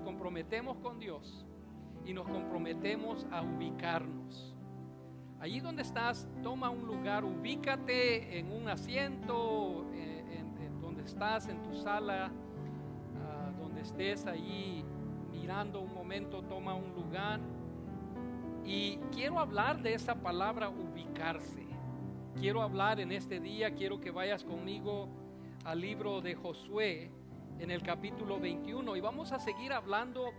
comprometemos con Dios y nos comprometemos a ubicarnos. Allí donde estás, toma un lugar, ubícate en un asiento, en donde estás, en tu sala, donde estés allí mirando un momento, toma un lugar. Y quiero hablar de esa palabra ubicarse. Quiero hablar en este día, quiero que vayas conmigo al libro de Josué en el capítulo 21 y vamos a seguir hablando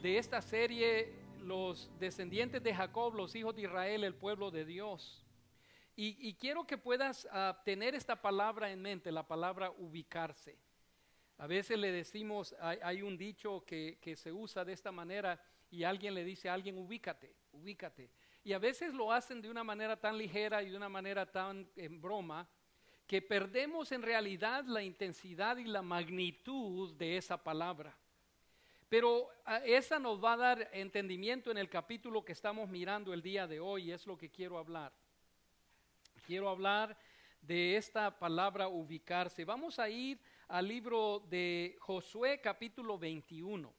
de esta serie, los descendientes de Jacob, los hijos de Israel, el pueblo de Dios. Y quiero que puedas tener esta palabra en mente, la palabra ubicarse. A veces le decimos, hay un dicho que se usa de esta manera y alguien le dice a alguien, ubícate, ubícate. Y a veces lo hacen de una manera tan ligera y de una manera tan en broma, que perdemos en realidad la intensidad y la magnitud de esa palabra. Pero esa nos va a dar entendimiento en el capítulo que estamos mirando el día de hoy, y es lo que quiero hablar. Quiero hablar de esta palabra ubicarse. Vamos a ir al libro de Josué capítulo 21.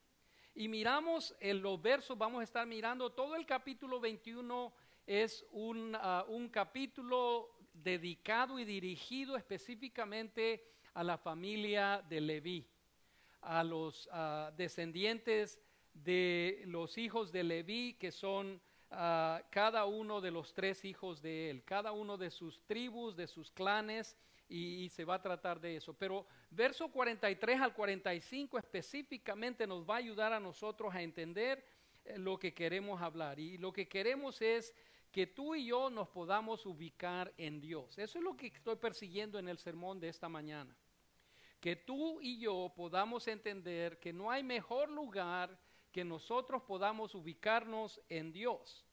Y miramos en los versos, vamos a estar mirando todo el capítulo 21, es un capítulo dedicado y dirigido específicamente a la familia de Leví, a los descendientes de los hijos de Leví, que son cada uno de los 3 hijos de él, cada uno de sus tribus, de sus clanes, y se va a tratar de eso. Pero verso 43 al 45 específicamente nos va a ayudar a nosotros a entender lo que queremos hablar. Y lo que queremos es que tú y yo nos podamos ubicar en Dios. Eso es lo que estoy persiguiendo en el sermón de esta mañana. Que tú y yo podamos entender que no hay mejor lugar que nosotros podamos ubicarnos en Dios.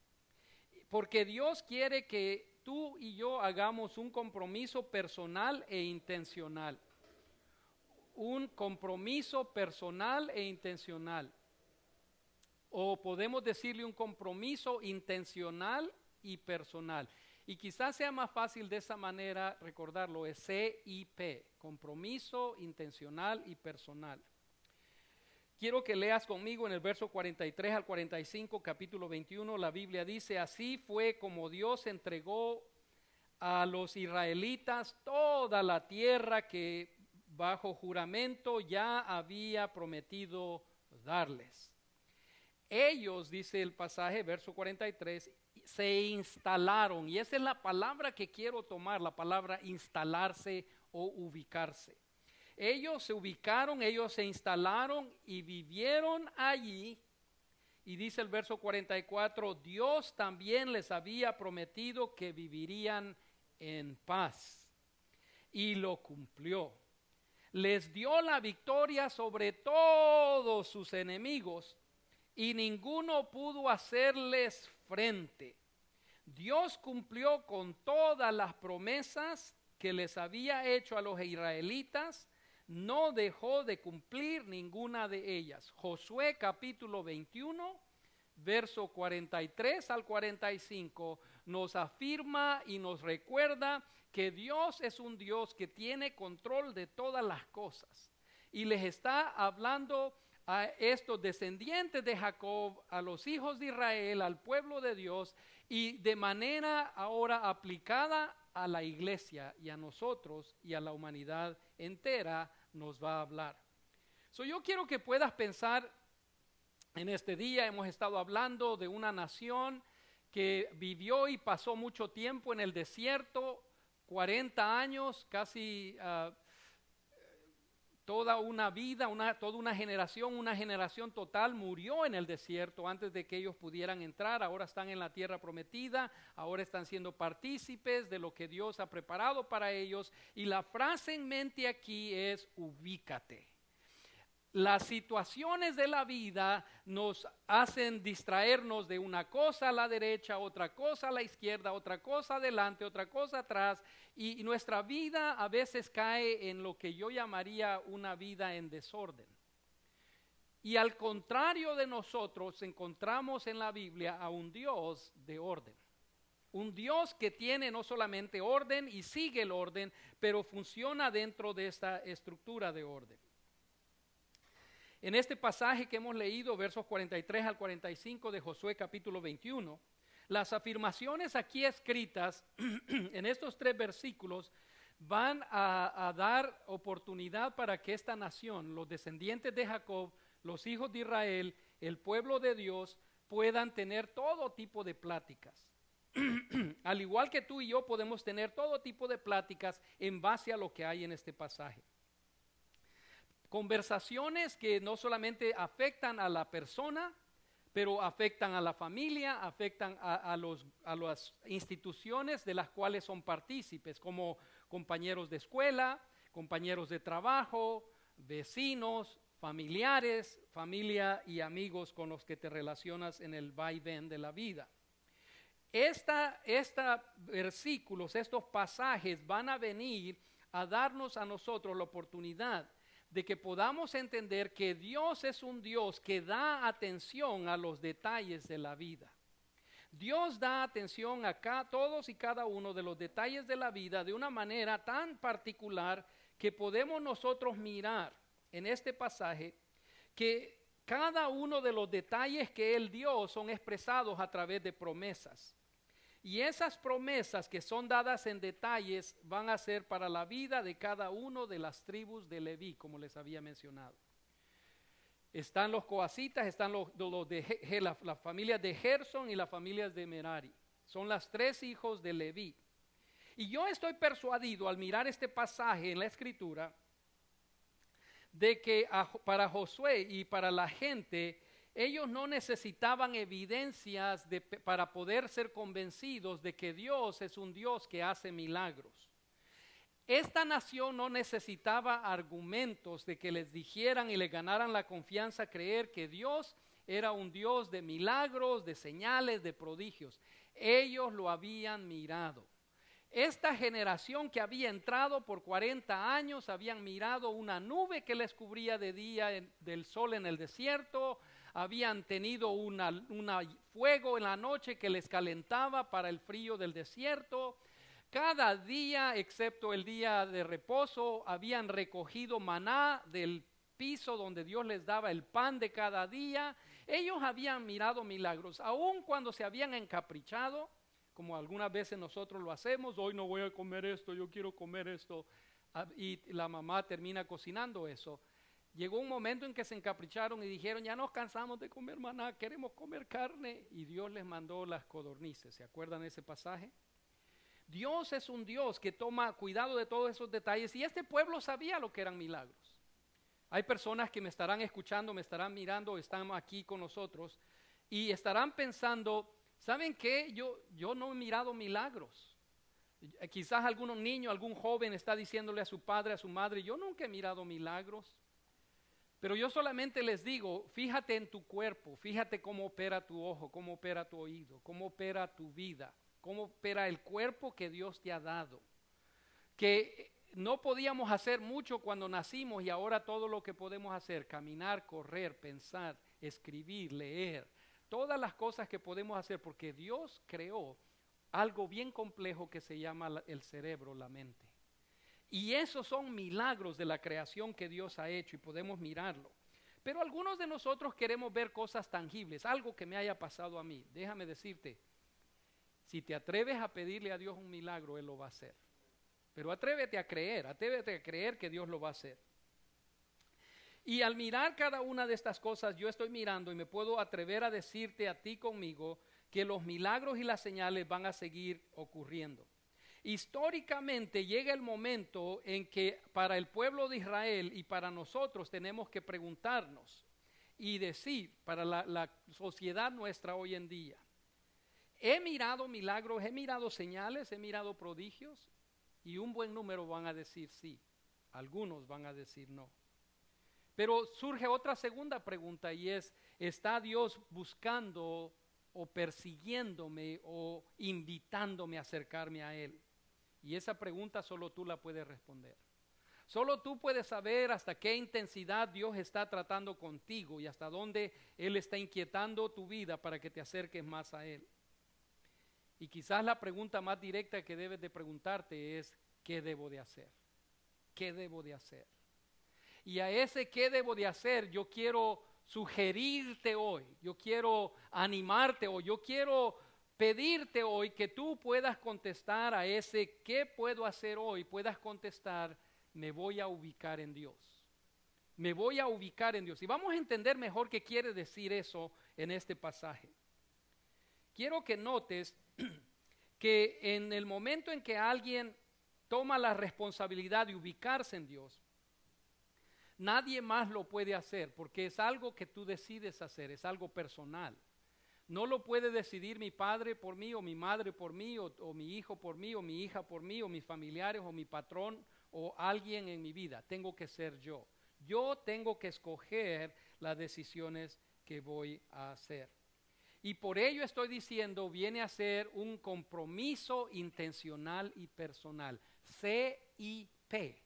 Porque Dios quiere que tú y yo hagamos un compromiso personal e intencional. Un compromiso personal e intencional. O podemos decirle un compromiso intencional y personal. Y quizás sea más fácil de esa manera recordarlo, es CIP, compromiso intencional y personal. Quiero que leas conmigo en el verso 43 al 45, capítulo 21, la Biblia dice, así fue como Dios entregó a los israelitas toda la tierra que bajo juramento ya había prometido darles. Ellos, dice el pasaje, verso 43, se instalaron, y esa es la palabra que quiero tomar, la palabra instalarse o ubicarse. Ellos se ubicaron, ellos se instalaron y vivieron allí. Y dice el verso 44, Dios también les había prometido que vivirían en paz. Y lo cumplió. Les dio la victoria sobre todos sus enemigos y ninguno pudo hacerles frente. Dios cumplió con todas las promesas que les había hecho a los israelitas. No dejó de cumplir ninguna de ellas. Josué capítulo 21, verso 43 al 45, nos afirma y nos recuerda que Dios es un Dios que tiene control de todas las cosas. Y les está hablando a estos descendientes de Jacob, a los hijos de Israel, al pueblo de Dios, y de manera ahora aplicada a la iglesia y a nosotros y a la humanidad entera nos va a hablar. Yo quiero que puedas pensar en este día. Hemos estado hablando de una nación que vivió y pasó mucho tiempo en el desierto, 40 años, casi toda una vida, toda una generación total murió en el desierto antes de que ellos pudieran entrar. Ahora están en la tierra prometida, ahora están siendo partícipes de lo que Dios ha preparado para ellos. Y la frase en mente aquí es ubícate. Las situaciones de la vida nos hacen distraernos de una cosa a la derecha, otra cosa a la izquierda, otra cosa adelante, otra cosa atrás, y nuestra vida a veces cae en lo que yo llamaría una vida en desorden. Y al contrario de nosotros, encontramos en la Biblia a un Dios de orden. Un Dios que tiene no solamente orden y sigue el orden, pero funciona dentro de esta estructura de orden. En este pasaje que hemos leído, versos 43 al 45 de Josué capítulo 21, las afirmaciones aquí escritas en estos 3 versículos van a dar oportunidad para que esta nación, los descendientes de Jacob, los hijos de Israel, el pueblo de Dios, puedan tener todo tipo de pláticas. Al igual que tú y yo podemos tener todo tipo de pláticas en base a lo que hay en este pasaje. Conversaciones que no solamente afectan a la persona, pero afectan a la familia, afectan a las instituciones de las cuales son partícipes, como compañeros de escuela, compañeros de trabajo, vecinos, familiares, familia y amigos con los que te relacionas en el vaivén de la vida. Estos versículos, estos pasajes van a venir a darnos a nosotros la oportunidad de que podamos entender que Dios es un Dios que da atención a los detalles de la vida. Dios da atención a todos y cada uno de los detalles de la vida de una manera tan particular que podemos nosotros mirar en este pasaje que cada uno de los detalles que Él dio son expresados a través de promesas. Y esas promesas que son dadas en detalles van a ser para la vida de cada uno de las tribus de Leví, como les había mencionado. Están los coasitas, están los de la familia de Gerson y las familias de Merari. Son las 3 hijos de Leví. Y yo estoy persuadido al mirar este pasaje en la Escritura de que para Josué y para la gente, ellos no necesitaban evidencias para poder ser convencidos de que Dios es un Dios que hace milagros. Esta nación no necesitaba argumentos de que les dijeran y les ganaran la confianza a creer que Dios era un Dios de milagros, de señales, de prodigios. Ellos lo habían mirado. Esta generación que había entrado por 40 años, habían mirado una nube que les cubría de día del sol en el desierto, habían tenido un fuego en la noche que les calentaba para el frío del desierto. Cada día, excepto el día de reposo, habían recogido maná del piso donde Dios les daba el pan de cada día. Ellos habían mirado milagros, aun cuando se habían encaprichado, como algunas veces nosotros lo hacemos. Hoy no voy a comer esto, yo quiero comer esto, y la mamá termina cocinando eso. Llegó un momento en que se encapricharon y dijeron: ya nos cansamos de comer maná, queremos comer carne, y Dios les mandó las codornices. ¿Se acuerdan de ese pasaje? Dios es un Dios que toma cuidado de todos esos detalles, y este pueblo sabía lo que eran milagros. Hay personas que me estarán escuchando, me estarán mirando, están aquí con nosotros y estarán pensando: ¿saben qué? Yo no he mirado milagros. Quizás algunos niños, algún joven está diciéndole a su padre, a su madre: yo nunca he mirado milagros. Pero yo solamente les digo: fíjate en tu cuerpo, fíjate cómo opera tu ojo, cómo opera tu oído, cómo opera tu vida, cómo opera el cuerpo que Dios te ha dado. Que no podíamos hacer mucho cuando nacimos y ahora todo lo que podemos hacer: caminar, correr, pensar, escribir, leer, todas las cosas que podemos hacer, porque Dios creó algo bien complejo que se llama el cerebro, la mente. Y esos son milagros de la creación que Dios ha hecho y podemos mirarlo. Pero algunos de nosotros queremos ver cosas tangibles, algo que me haya pasado a mí. Déjame decirte, si te atreves a pedirle a Dios un milagro, Él lo va a hacer. Pero atrévete a creer que Dios lo va a hacer. Y al mirar cada una de estas cosas, yo estoy mirando y me puedo atrever a decirte a ti conmigo que los milagros y las señales van a seguir ocurriendo. Históricamente llega el momento en que para el pueblo de Israel y para nosotros tenemos que preguntarnos y decir, para la sociedad nuestra hoy en día: ¿he mirado milagros, he mirado señales, he mirado prodigios? Y un buen número van a decir sí, algunos van a decir no. Pero surge otra segunda pregunta, y es: ¿está Dios buscando o persiguiéndome o invitándome a acercarme a Él? Y esa pregunta solo tú la puedes responder. Solo tú puedes saber hasta qué intensidad Dios está tratando contigo y hasta dónde Él está inquietando tu vida para que te acerques más a Él. Y quizás la pregunta más directa que debes de preguntarte es: ¿qué debo de hacer? ¿Qué debo de hacer? Y a ese qué debo de hacer, yo quiero sugerirte hoy, yo quiero animarte hoy, yo quiero pedirte hoy que tú puedas contestar a ese qué puedo hacer hoy, puedas contestar, me voy a ubicar en Dios. Me voy a ubicar en Dios. Y vamos a entender mejor qué quiere decir eso en este pasaje. Quiero que notes que en el momento en que alguien toma la responsabilidad de ubicarse en Dios, nadie más lo puede hacer porque es algo que tú decides hacer, es algo personal. No lo puede decidir mi padre por mí o mi madre por mí o mi hijo por mí o mi hija por mí o mis familiares o mi patrón o alguien en mi vida. Tengo que ser yo. Yo tengo que escoger las decisiones que voy a hacer. Y por ello estoy diciendo, viene a ser un compromiso intencional y personal. CIP.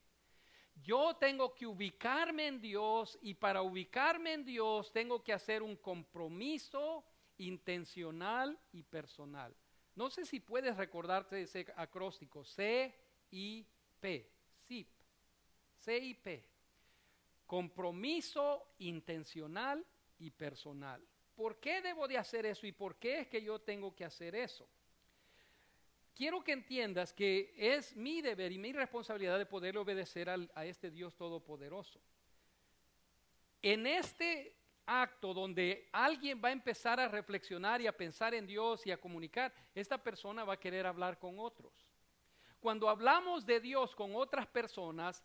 Yo tengo que ubicarme en Dios y para ubicarme en Dios tengo que hacer un compromiso intencional y personal. No sé si puedes recordarte ese acróstico. CIP. CIP. CIP. Compromiso intencional y personal. ¿Por qué debo de hacer eso y por qué es que yo tengo que hacer eso? Quiero que entiendas que es mi deber y mi responsabilidad de poder obedecer a este Dios todopoderoso. En este acto donde alguien va a empezar a reflexionar y a pensar en Dios y a comunicar, esta persona va a querer hablar con otros. Cuando hablamos de Dios con otras personas,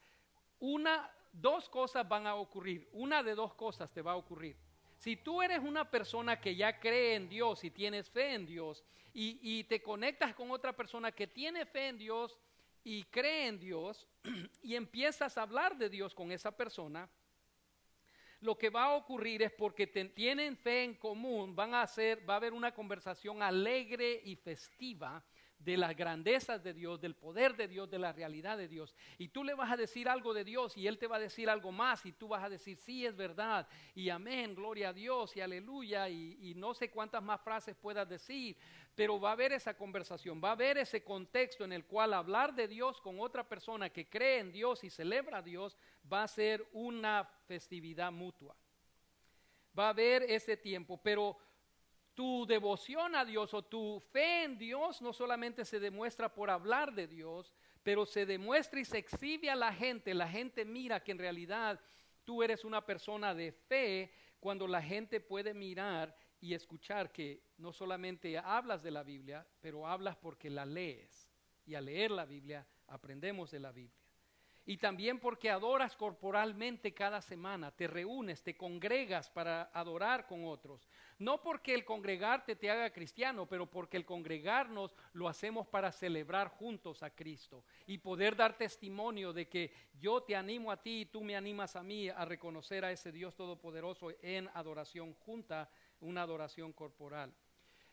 dos cosas van a ocurrir. Una de dos cosas te va a ocurrir. Si tú eres una persona que ya cree en Dios y tienes fe en Dios y te conectas con otra persona que tiene fe en Dios y cree en Dios y empiezas a hablar de Dios con esa persona, lo que va a ocurrir es porque tienen fe en común, va a haber una conversación alegre y festiva de las grandezas de Dios, del poder de Dios, de la realidad de Dios. Y tú le vas a decir algo de Dios y Él te va a decir algo más y tú vas a decir, sí, es verdad, y amén, gloria a Dios y aleluya, y no sé cuántas más frases puedas decir, pero va a haber esa conversación, va a haber ese contexto en el cual hablar de Dios con otra persona que cree en Dios y celebra a Dios va a ser una festividad mutua. Va a haber ese tiempo, pero tu devoción a Dios o tu fe en Dios no solamente se demuestra por hablar de Dios, pero se demuestra y se exhibe a la gente. La gente mira que en realidad tú eres una persona de fe cuando la gente puede mirar y escuchar que no solamente hablas de la Biblia, pero hablas porque la lees. Y al leer la Biblia aprendemos de la Biblia. Y también porque adoras corporalmente cada semana, te reúnes, te congregas para adorar con otros. No porque el congregarte te haga cristiano, pero porque el congregarnos lo hacemos para celebrar juntos a Cristo y poder dar testimonio de que yo te animo a ti y tú me animas a mí a reconocer a ese Dios todopoderoso en adoración junta, una adoración corporal.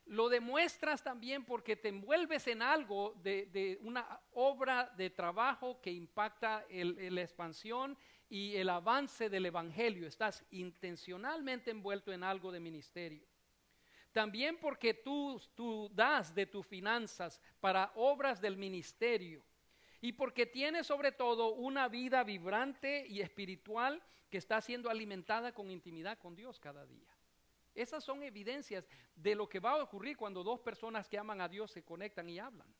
Lo demuestras también porque te envuelves en algo de una obra de trabajo que impacta la expansión y el avance del evangelio. Estás intencionalmente envuelto en algo de ministerio. También porque tú das de tus finanzas para obras del ministerio. Y porque tienes sobre todo una vida vibrante y espiritual que está siendo alimentada con intimidad con Dios cada día. Esas son evidencias de lo que va a ocurrir cuando dos personas que aman a Dios se conectan y hablan.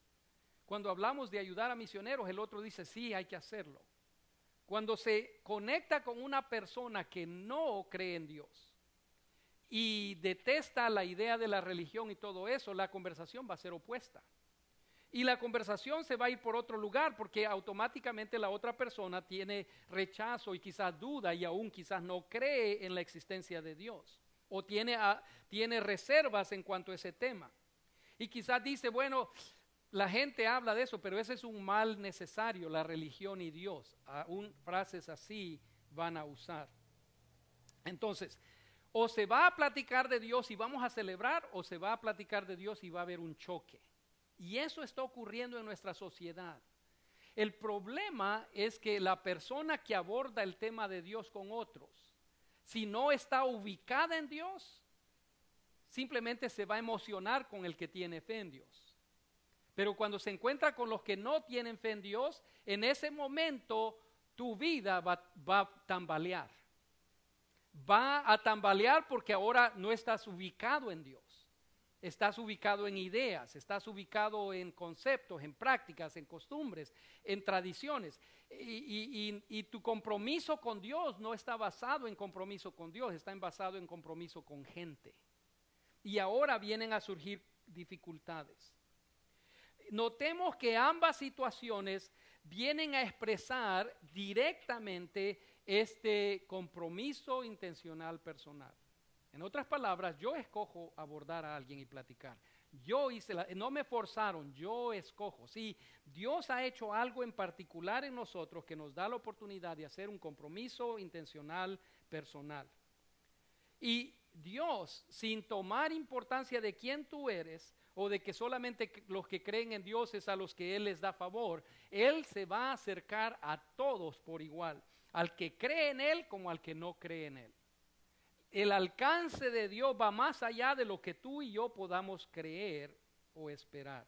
Cuando hablamos de ayudar a misioneros, el otro dice, sí, hay que hacerlo. Cuando se conecta con una persona que no cree en Dios y detesta la idea de la religión y todo eso, la conversación va a ser opuesta. Y la conversación se va a ir por otro lugar porque automáticamente la otra persona tiene rechazo y quizás duda y aún quizás no cree en la existencia de Dios. O tiene reservas en cuanto a ese tema. Y quizás dice, bueno, la gente habla de eso, pero ese es un mal necesario, la religión y Dios. Aún frases así van a usar. Entonces, o se va a platicar de Dios y vamos a celebrar, o se va a platicar de Dios y va a haber un choque. Y eso está ocurriendo en nuestra sociedad. El problema es que la persona que aborda el tema de Dios con otros, si no está ubicada en Dios, simplemente se va a emocionar con el que tiene fe en Dios. Pero cuando se encuentra con los que no tienen fe en Dios, en ese momento tu vida va a tambalear. Va a tambalear porque ahora no estás ubicado en Dios. Estás ubicado en ideas, estás ubicado en conceptos, en prácticas, en costumbres, en tradiciones. Y tu compromiso con Dios no está basado en compromiso con Dios, está basado en compromiso con gente. Y ahora vienen a surgir dificultades. Notemos que ambas situaciones vienen a expresar directamente este compromiso intencional personal. En otras palabras, yo escojo abordar a alguien y platicar. No me forzaron, yo escojo. Sí, Dios ha hecho algo en particular en nosotros que nos da la oportunidad de hacer un compromiso intencional personal. Y Dios, sin tomar importancia de quién tú eres o de que solamente los que creen en Dios es a los que Él les da favor, Él se va a acercar a todos por igual, al que cree en Él como al que no cree en Él. El alcance de Dios va más allá de lo que tú y yo podamos creer o esperar.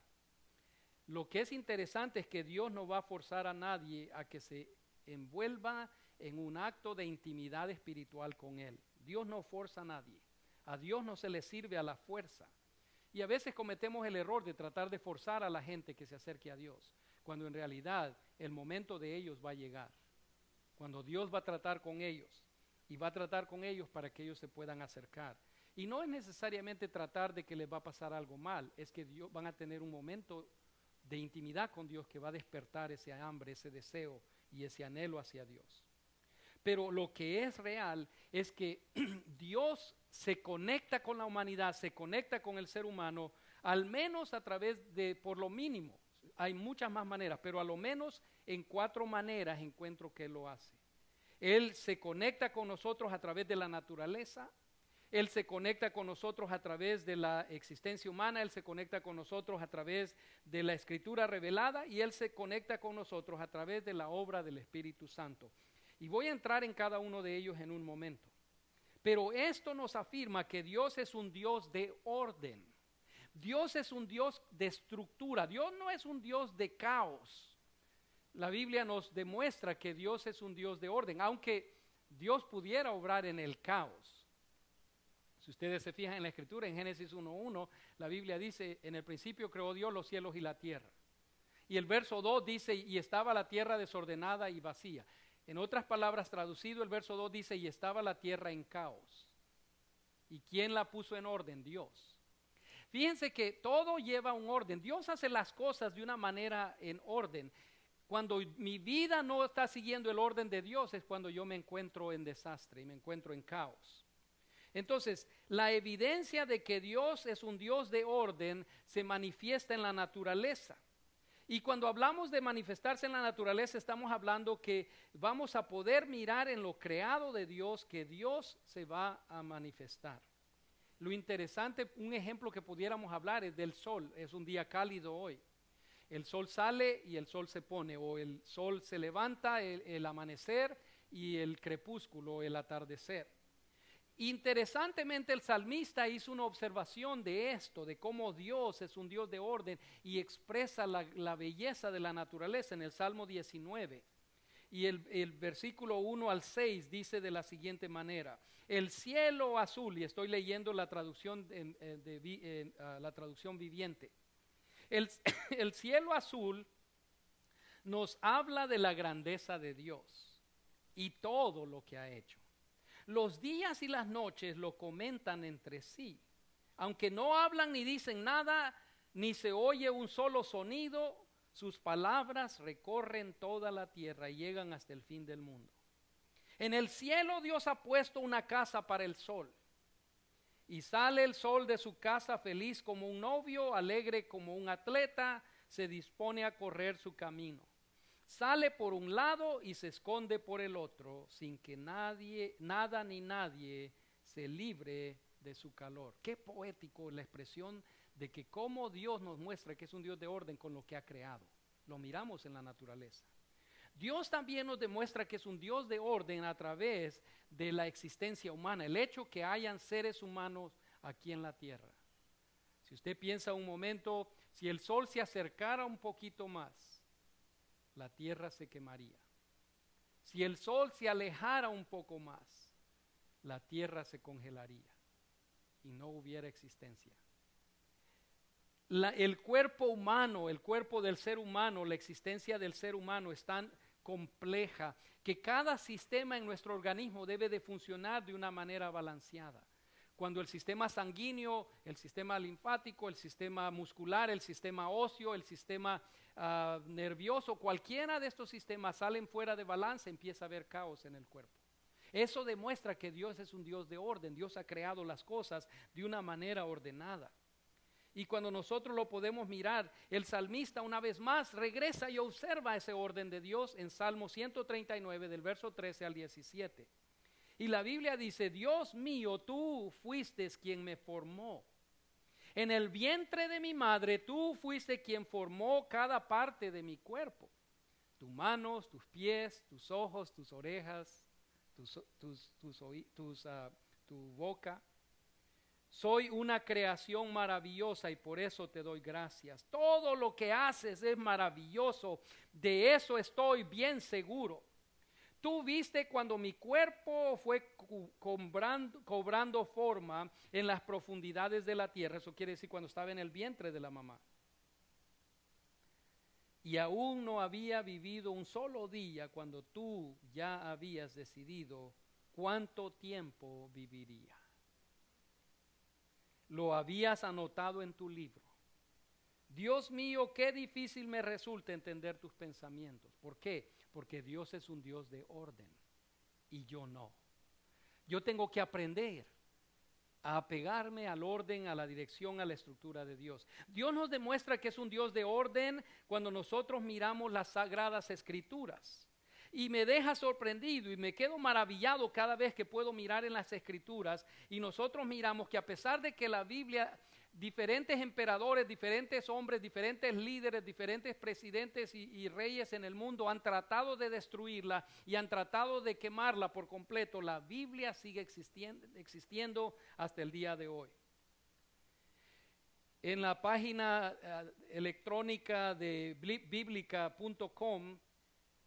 Lo que es interesante es que Dios no va a forzar a nadie a que se envuelva en un acto de intimidad espiritual con Él. Dios no forza a nadie. A Dios no se le sirve a la fuerza. Y a veces cometemos el error de tratar de forzar a la gente que se acerque a Dios, cuando en realidad el momento de ellos va a llegar. Cuando Dios va a tratar con ellos. Y va a tratar con ellos para que ellos se puedan acercar. Y no es necesariamente tratar de que les va a pasar algo mal, es que Dios van a tener un momento de intimidad con Dios que va a despertar ese hambre, ese deseo y ese anhelo hacia Dios. Pero lo que es real es que Dios se conecta con la humanidad, se conecta con el ser humano, al menos a través de, por lo mínimo, hay muchas más maneras, pero a lo menos en 4 maneras encuentro que Él lo hace. Él se conecta con nosotros a través de la naturaleza, Él se conecta con nosotros a través de la existencia humana, Él se conecta con nosotros a través de la Escritura revelada y Él se conecta con nosotros a través de la obra del Espíritu Santo. Y voy a entrar en cada uno de ellos en un momento. Pero esto nos afirma que Dios es un Dios de orden. Dios es un Dios de estructura. Dios no es un Dios de caos. La Biblia nos demuestra que Dios es un Dios de orden, aunque Dios pudiera obrar en el caos. Si ustedes se fijan en la Escritura, en Génesis 1:1, la Biblia dice, en el principio creó Dios los cielos y la tierra. Y el verso 2 dice, y estaba la tierra desordenada y vacía. En otras palabras, traducido, el verso 2 dice, y estaba la tierra en caos. ¿Y quién la puso en orden? Dios. Fíjense que todo lleva un orden. Dios hace las cosas de una manera en orden. Cuando mi vida no está siguiendo el orden de Dios es cuando yo me encuentro en desastre y me encuentro en caos. Entonces, la evidencia de que Dios es un Dios de orden se manifiesta en la naturaleza. Y cuando hablamos de manifestarse en la naturaleza, estamos hablando que vamos a poder mirar en lo creado de Dios que Dios se va a manifestar. Lo interesante, un ejemplo que pudiéramos hablar es del sol. Es un día cálido hoy. El sol sale y el sol se pone, o el sol se levanta, el amanecer y el crepúsculo, el atardecer. Interesantemente, el salmista hizo una observación de esto, de cómo Dios es un Dios de orden y expresa la belleza de la naturaleza en el Salmo 19. Y el versículo 1 al 6 dice de la siguiente manera: el cielo azul, y estoy leyendo la traducción, la traducción viviente. El cielo azul nos habla de la grandeza de Dios y todo lo que ha hecho. Los días y las noches lo comentan entre sí. Aunque no hablan ni dicen nada, ni se oye un solo sonido, sus palabras recorren toda la tierra y llegan hasta el fin del mundo. En el cielo Dios ha puesto una casa para el sol. Y sale el sol de su casa feliz como un novio, alegre como un atleta, se dispone a correr su camino. Sale por un lado y se esconde por el otro, sin que nada ni nadie se libre de su calor. Qué poético la expresión de que cómo Dios nos muestra que es un Dios de orden con lo que ha creado. Lo miramos en la naturaleza. Dios también nos demuestra que es un Dios de orden a través de la existencia humana, el hecho que hayan seres humanos aquí en la tierra. Si usted piensa un momento, si el sol se acercara un poquito más, la tierra se quemaría. Si el sol se alejara un poco más, la tierra se congelaría y no hubiera existencia. El cuerpo humano, el cuerpo del ser humano, la existencia del ser humano es tan compleja que cada sistema en nuestro organismo debe de funcionar de una manera balanceada. Cuando el sistema sanguíneo, el sistema linfático, el sistema muscular, el sistema óseo, el sistema nervioso, cualquiera de estos sistemas salen fuera de balance, empieza a haber caos en el cuerpo. Eso demuestra que Dios es un Dios de orden. Dios ha creado las cosas de una manera ordenada. Y cuando nosotros lo podemos mirar, el salmista una vez más regresa y observa ese orden de Dios en Salmo 139 del verso 13 al 17. Y la Biblia dice: Dios mío, tú fuiste quien me formó. En el vientre de mi madre tú fuiste quien formó cada parte de mi cuerpo. Tus manos, tus pies, tus ojos, tus orejas, tu boca. Soy una creación maravillosa y por eso te doy gracias. Todo lo que haces es maravilloso, de eso estoy bien seguro. Tú viste cuando mi cuerpo fue cobrando forma en las profundidades de la tierra. Eso quiere decir cuando estaba en el vientre de la mamá. Y aún no había vivido un solo día cuando tú ya habías decidido cuánto tiempo viviría. Lo habías anotado en tu libro. Dios mío, qué difícil me resulta entender tus pensamientos. ¿Por qué? Porque Dios es un Dios de orden y yo no. Yo tengo que aprender a apegarme al orden, a la dirección, a la estructura de Dios. Dios nos demuestra que es un Dios de orden cuando nosotros miramos las sagradas escrituras. Y me deja sorprendido y me quedo maravillado cada vez que puedo mirar en las escrituras y nosotros miramos que a pesar de que la Biblia, diferentes emperadores, diferentes hombres, diferentes líderes, diferentes presidentes y reyes en el mundo han tratado de destruirla y han tratado de quemarla por completo, la Biblia sigue existiendo hasta el día de hoy. En la página electrónica de biblica.com,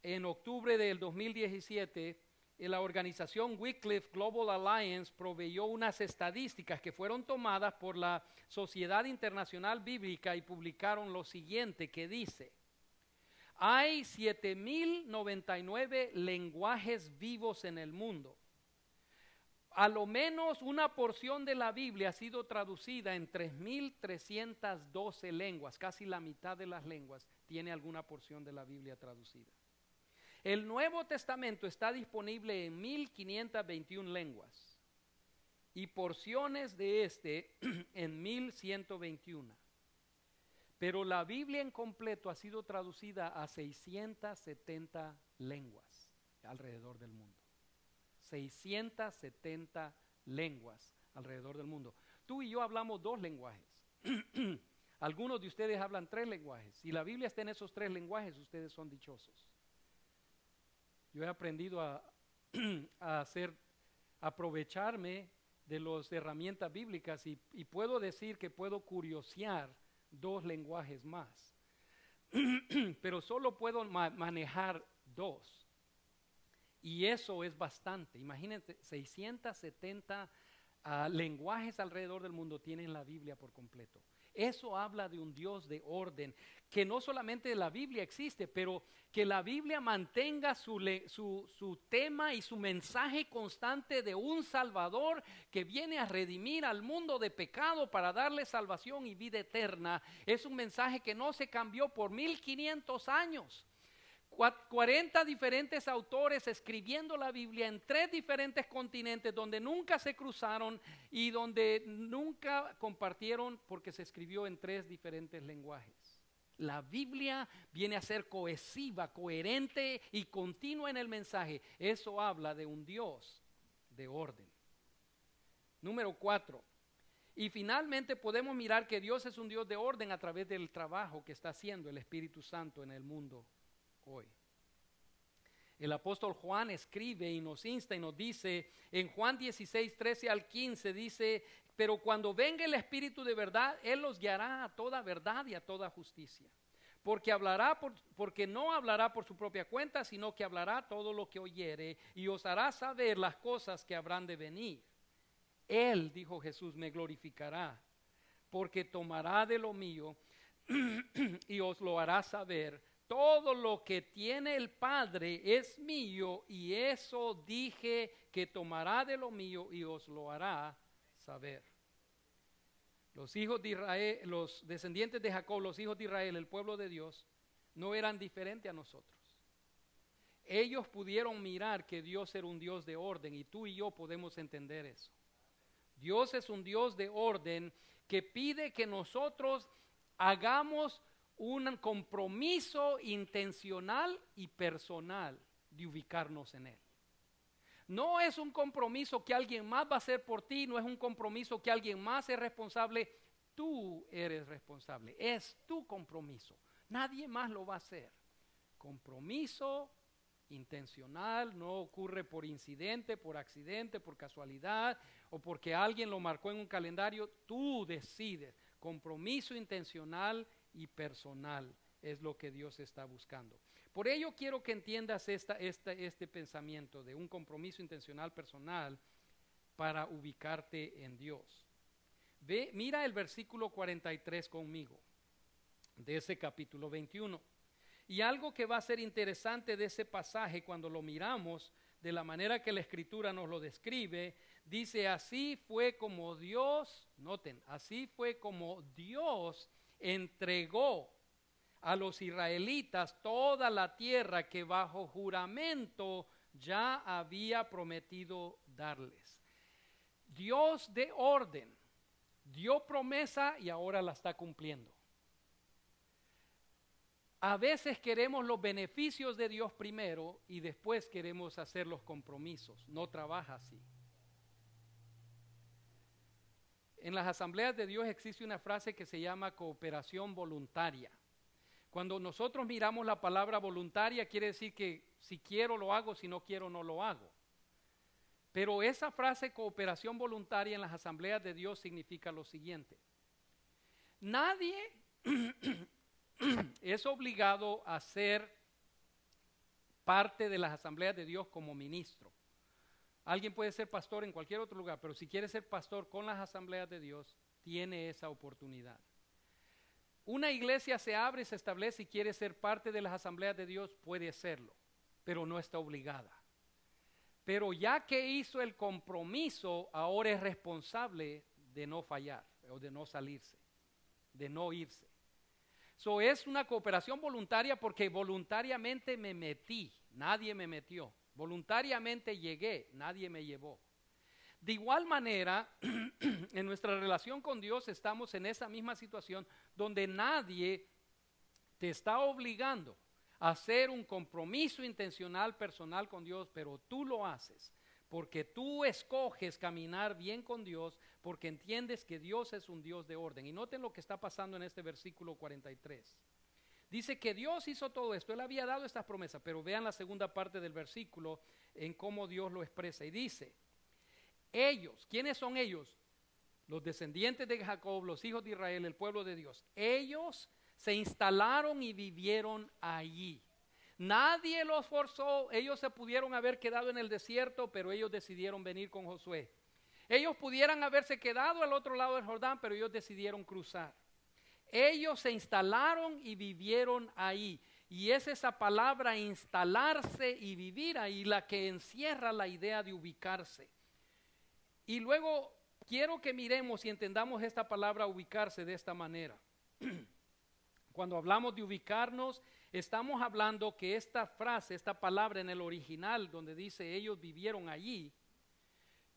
en octubre del 2017, la organización Wycliffe Global Alliance proveyó unas estadísticas que fueron tomadas por la Sociedad Internacional Bíblica y publicaron lo siguiente que dice: hay 7,099 lenguajes vivos en el mundo. A lo menos una porción de la Biblia ha sido traducida en 3,312 lenguas, casi la mitad de las lenguas tiene alguna porción de la Biblia traducida. El Nuevo Testamento está disponible en 1,521 lenguas y porciones de este en 1,121. Pero la Biblia en completo ha sido traducida a 670 lenguas alrededor del mundo. 670 lenguas alrededor del mundo. Tú y yo hablamos 2 lenguajes. Algunos de ustedes hablan 3 lenguajes. Si la Biblia está en esos 3 lenguajes, ustedes son dichosos. Yo he aprendido a aprovecharme de las herramientas bíblicas y puedo decir que puedo curiosear 2 lenguajes más. Pero solo puedo manejar 2. Y eso es bastante. Imagínense, 670 lenguajes alrededor del mundo tienen la Biblia por completo. Eso habla de un Dios de orden, que no solamente la Biblia existe, pero que la Biblia mantenga su tema y su mensaje constante de un Salvador que viene a redimir al mundo de pecado para darle salvación y vida eterna. Es un mensaje que no se cambió por 1,500 años. 40 diferentes autores escribiendo la Biblia en 3 diferentes continentes donde nunca se cruzaron y donde nunca compartieron porque se escribió en 3 diferentes lenguajes. La Biblia viene a ser cohesiva, coherente y continua en el mensaje. Eso habla de un Dios de orden. Número 4. Y finalmente podemos mirar que Dios es un Dios de orden a través del trabajo que está haciendo el Espíritu Santo en el mundo hoy. El apóstol Juan escribe y nos insta y nos dice en Juan 16, 13 al 15, dice: pero cuando venga el Espíritu de verdad, Él los guiará a toda verdad y a toda justicia. porque no hablará por su propia cuenta, sino que hablará todo lo que oyere y os hará saber las cosas que habrán de venir. Él, dijo Jesús, me glorificará, porque tomará de lo mío y os lo hará saber. Todo lo que tiene el Padre es mío, y eso dije que tomará de lo mío y os lo hará saber. Los hijos de Israel, los descendientes de Jacob, los hijos de Israel, el pueblo de Dios, no eran diferentes a nosotros. Ellos pudieron mirar que Dios era un Dios de orden, y tú y yo podemos entender eso. Dios es un Dios de orden que pide que nosotros hagamos un compromiso intencional y personal de ubicarnos en Él. No es un compromiso que alguien más va a hacer por ti, no es un compromiso que alguien más es responsable, tú eres responsable, es tu compromiso, nadie más lo va a hacer. Compromiso intencional, no ocurre por incidente, por accidente, por casualidad o porque alguien lo marcó en un calendario, tú decides. Compromiso intencional y personal es lo que Dios está buscando. Por ello quiero que entiendas este pensamiento de un compromiso intencional personal para ubicarte en Dios. Mira el versículo 43 conmigo de ese capítulo 21. Y algo que va a ser interesante de ese pasaje cuando lo miramos de la manera que la Escritura nos lo describe, dice: así fue como Dios, noten, así fue como Dios entregó a los israelitas toda la tierra que bajo juramento ya había prometido darles. Dios de orden, dio promesa y ahora la está cumpliendo. A veces queremos los beneficios de Dios primero y después queremos hacer los compromisos. No trabaja así. En las asambleas de Dios existe una frase que se llama cooperación voluntaria. Cuando nosotros miramos la palabra voluntaria, quiere decir que si quiero lo hago, si no quiero no lo hago. Pero esa frase cooperación voluntaria en las asambleas de Dios significa lo siguiente: nadie es obligado a ser parte de las asambleas de Dios como ministro. Alguien puede ser pastor en cualquier otro lugar, pero si quiere ser pastor con las asambleas de Dios, tiene esa oportunidad. Una iglesia se abre y se establece y quiere ser parte de las asambleas de Dios, puede serlo, pero no está obligada. Pero ya que hizo el compromiso, ahora es responsable de no fallar o de no salirse, de no irse. So es una cooperación voluntaria porque voluntariamente me metí, nadie me metió. Voluntariamente llegué, nadie me llevó. De igual manera, en nuestra relación con Dios estamos en esa misma situación donde nadie te está obligando a hacer un compromiso intencional personal con Dios, pero tú lo haces porque tú escoges caminar bien con Dios, porque entiendes que Dios es un Dios de orden. Y noten lo que está pasando en este versículo 43. Dice que Dios hizo todo esto, Él había dado estas promesas, pero vean la segunda parte del versículo en cómo Dios lo expresa. Y dice: ellos, ¿quiénes son ellos? Los descendientes de Jacob, los hijos de Israel, el pueblo de Dios. Ellos se instalaron y vivieron allí. Nadie los forzó, ellos se pudieron haber quedado en el desierto, pero ellos decidieron venir con Josué. Ellos pudieran haberse quedado al otro lado del Jordán, pero ellos decidieron cruzar. Ellos se instalaron y vivieron ahí. Y es esa palabra instalarse y vivir ahí la que encierra la idea de ubicarse. Y luego quiero que miremos y entendamos esta palabra ubicarse de esta manera. Cuando hablamos de ubicarnos, estamos hablando que esta frase, esta palabra en el original donde dice ellos vivieron allí,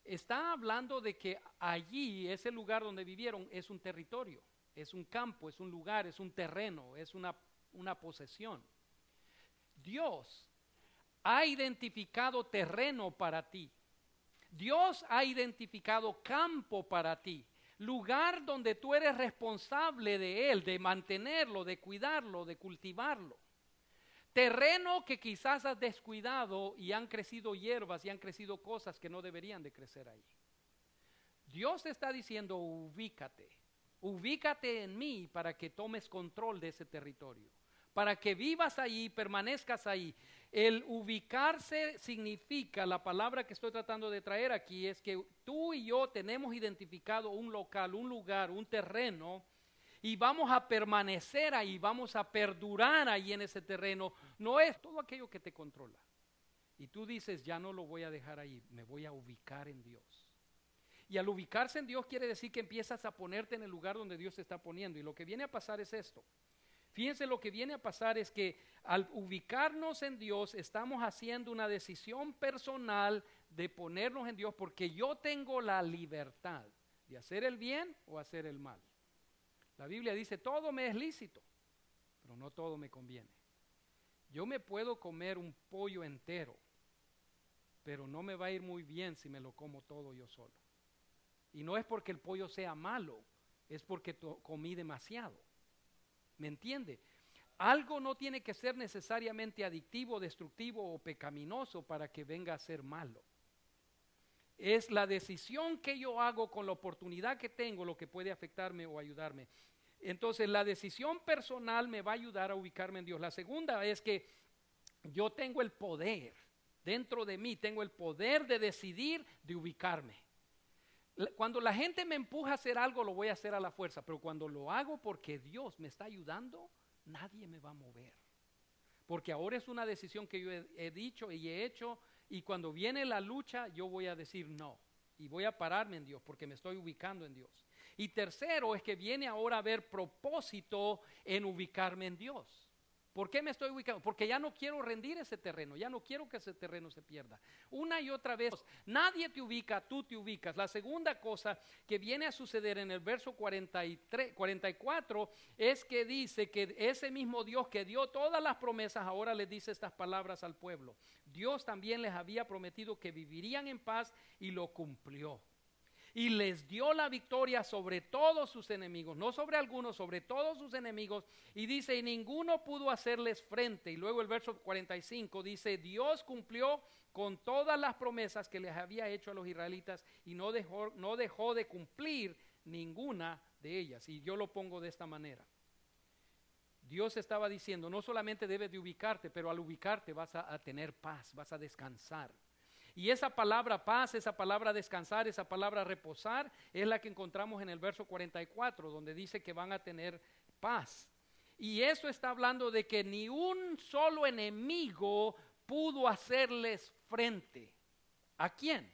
está hablando de que allí, ese lugar donde vivieron, es un territorio, es un campo, es un lugar, es un terreno, es una posesión. Dios ha identificado terreno para ti. Dios ha identificado campo para ti, lugar donde tú eres responsable de él, de mantenerlo, de cuidarlo, de cultivarlo. Terreno que quizás has descuidado y han crecido hierbas y han crecido cosas que no deberían de crecer ahí. Dios te está diciendo: ubícate en mí para que tomes control de ese territorio. para que vivas ahí, permanezcas ahí. El ubicarse significa, la palabra que estoy tratando de traer aquí es que tú y yo tenemos identificado un local, un lugar, un terreno, y vamos a permanecer ahí, vamos a perdurar ahí en ese terreno. No es todo aquello que te controla. Y tú dices, ya no lo voy a dejar ahí, me voy a ubicar en Dios. Y al ubicarse en Dios quiere decir que empiezas a ponerte en el lugar donde Dios te está poniendo. Y lo que viene a pasar es esto. Fíjense, lo que viene a pasar es que al ubicarnos en Dios estamos haciendo una decisión personal de ponernos en Dios, porque yo tengo la libertad de hacer el bien o hacer el mal. La Biblia dice, todo me es lícito, pero no todo me conviene. Yo me puedo comer un pollo entero, pero no me va a ir muy bien si me lo como todo yo solo. Y no es porque el pollo sea malo, es porque comí demasiado. ¿Me entiende? Algo no tiene que ser necesariamente adictivo, destructivo o pecaminoso para que venga a ser malo. Es la decisión que yo hago con la oportunidad que tengo lo que puede afectarme o ayudarme. Entonces la decisión personal me va a ayudar a ubicarme en Dios. La segunda es que yo tengo el poder, dentro de mí tengo el poder de decidir, de ubicarme. Cuando la gente me empuja a hacer algo, lo voy a hacer a la fuerza, pero cuando lo hago porque Dios me está ayudando, nadie me va a mover. Porque ahora es una decisión que yo he dicho y he hecho, y cuando viene la lucha, yo voy a decir no, y voy a pararme en Dios, porque me estoy ubicando en Dios. Y tercero es que viene ahora a haber propósito en ubicarme en Dios. ¿Por qué me estoy ubicando? Porque ya no quiero rendir ese terreno, ya no quiero que ese terreno se pierda. Una y otra vez, nadie te ubica, tú te ubicas. La segunda cosa que viene a suceder en el verso 44 es que dice que ese mismo Dios que dio todas las promesas ahora les dice estas palabras al pueblo. Dios también les había prometido que vivirían en paz y lo cumplió. Y les dio la victoria sobre todos sus enemigos, no sobre algunos, sobre todos sus enemigos. Y dice, y ninguno pudo hacerles frente. Y luego el verso 45 dice, Dios cumplió con todas las promesas que les había hecho a los israelitas y no dejó de cumplir ninguna de ellas. Y yo lo pongo de esta manera. Dios estaba diciendo, no solamente debes de ubicarte, pero al ubicarte vas a tener paz, vas a descansar. Y esa palabra paz, esa palabra descansar, esa palabra reposar es la que encontramos en el verso 44, donde dice que van a tener paz. Y eso está hablando de que ni un solo enemigo pudo hacerles frente. ¿A quién?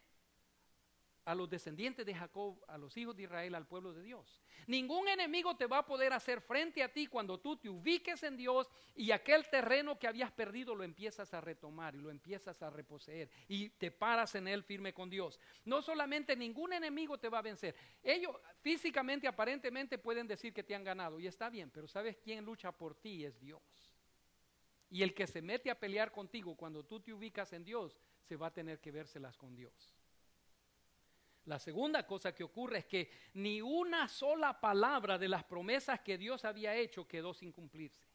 A los descendientes de Jacob, a los hijos de Israel, al pueblo de Dios. Ningún enemigo te va a poder hacer frente a ti cuando tú te ubiques en Dios y aquel terreno que habías perdido lo empiezas a retomar y lo empiezas a reposeer y te paras en él firme con Dios. No solamente ningún enemigo te va a vencer. Ellos físicamente, aparentemente pueden decir que te han ganado y está bien, pero ¿sabes quién lucha por ti? Es Dios. Y el que se mete a pelear contigo cuando tú te ubicas en Dios, se va a tener que vérselas con Dios. La segunda cosa que ocurre es que ni una sola palabra de las promesas que Dios había hecho quedó sin cumplirse.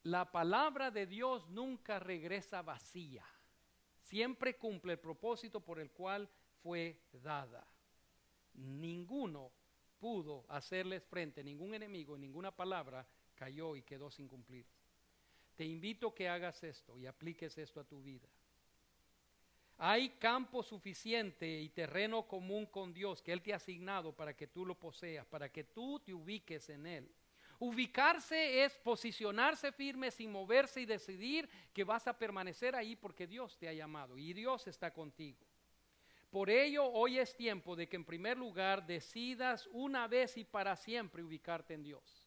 La palabra de Dios nunca regresa vacía. Siempre cumple el propósito por el cual fue dada. Ninguno pudo hacerles frente, ningún enemigo, ninguna palabra cayó y quedó sin cumplir. Te invito a que hagas esto y apliques esto a tu vida. Hay campo suficiente y terreno común con Dios que Él te ha asignado para que tú lo poseas, para que tú te ubiques en Él. Ubicarse es posicionarse firme sin moverse y decidir que vas a permanecer ahí porque Dios te ha llamado y Dios está contigo. Por ello, hoy es tiempo de que en primer lugar decidas una vez y para siempre ubicarte en Dios.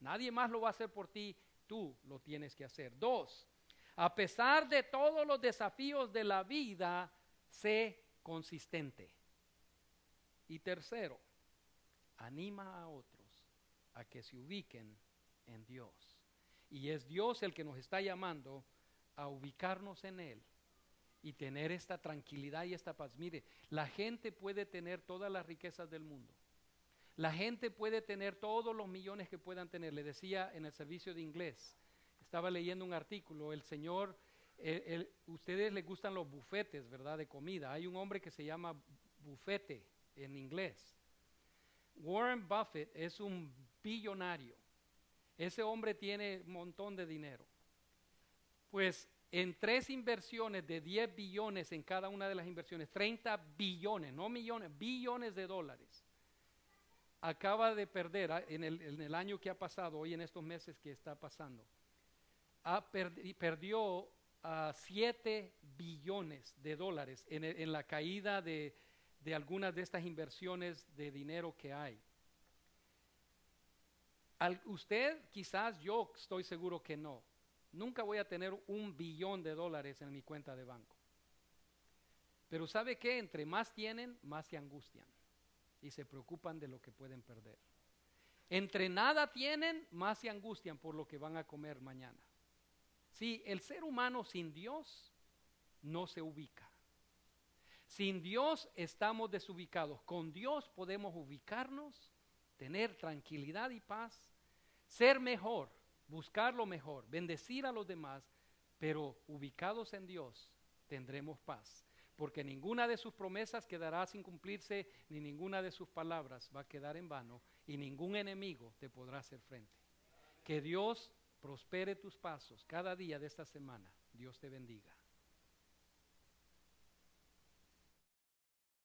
Nadie más lo va a hacer por ti, tú lo tienes que hacer. 2. A pesar de todos los desafíos de la vida, sé consistente. Y 3, anima a otros a que se ubiquen en Dios. Y es Dios el que nos está llamando a ubicarnos en Él y tener esta tranquilidad y esta paz. Mire, la gente puede tener todas las riquezas del mundo. La gente puede tener todos los millones que puedan tener. Le decía en el servicio de inglés, estaba leyendo un artículo, el señor, ustedes les gustan los bufetes, ¿verdad? De comida. Hay un hombre que se llama bufete en inglés. Warren Buffett es un billonario. Ese hombre tiene un montón de dinero. Pues en 3 inversiones de 10 billones en cada una de las inversiones, 30 billones, no millones, billones de dólares, acaba de perder en el año que ha pasado, hoy en estos meses que está pasando, perdió a 7 billones de dólares en la caída de algunas de estas inversiones de dinero que hay. Usted quizás, yo estoy seguro que no. Nunca voy a tener 1 billón de dólares en mi cuenta de banco. Pero ¿sabe qué? Entre más tienen, más se angustian y se preocupan de lo que pueden perder. Entre nada tienen, más se angustian por lo que van a comer mañana. Sí, el ser humano sin Dios no se ubica. Sin Dios estamos desubicados. Con Dios podemos ubicarnos, tener tranquilidad y paz, ser mejor, buscar lo mejor, bendecir a los demás, pero ubicados en Dios tendremos paz, porque ninguna de sus promesas quedará sin cumplirse, ni ninguna de sus palabras va a quedar en vano, y ningún enemigo te podrá hacer frente. Que Dios prospere tus pasos cada día de esta semana. Dios te bendiga.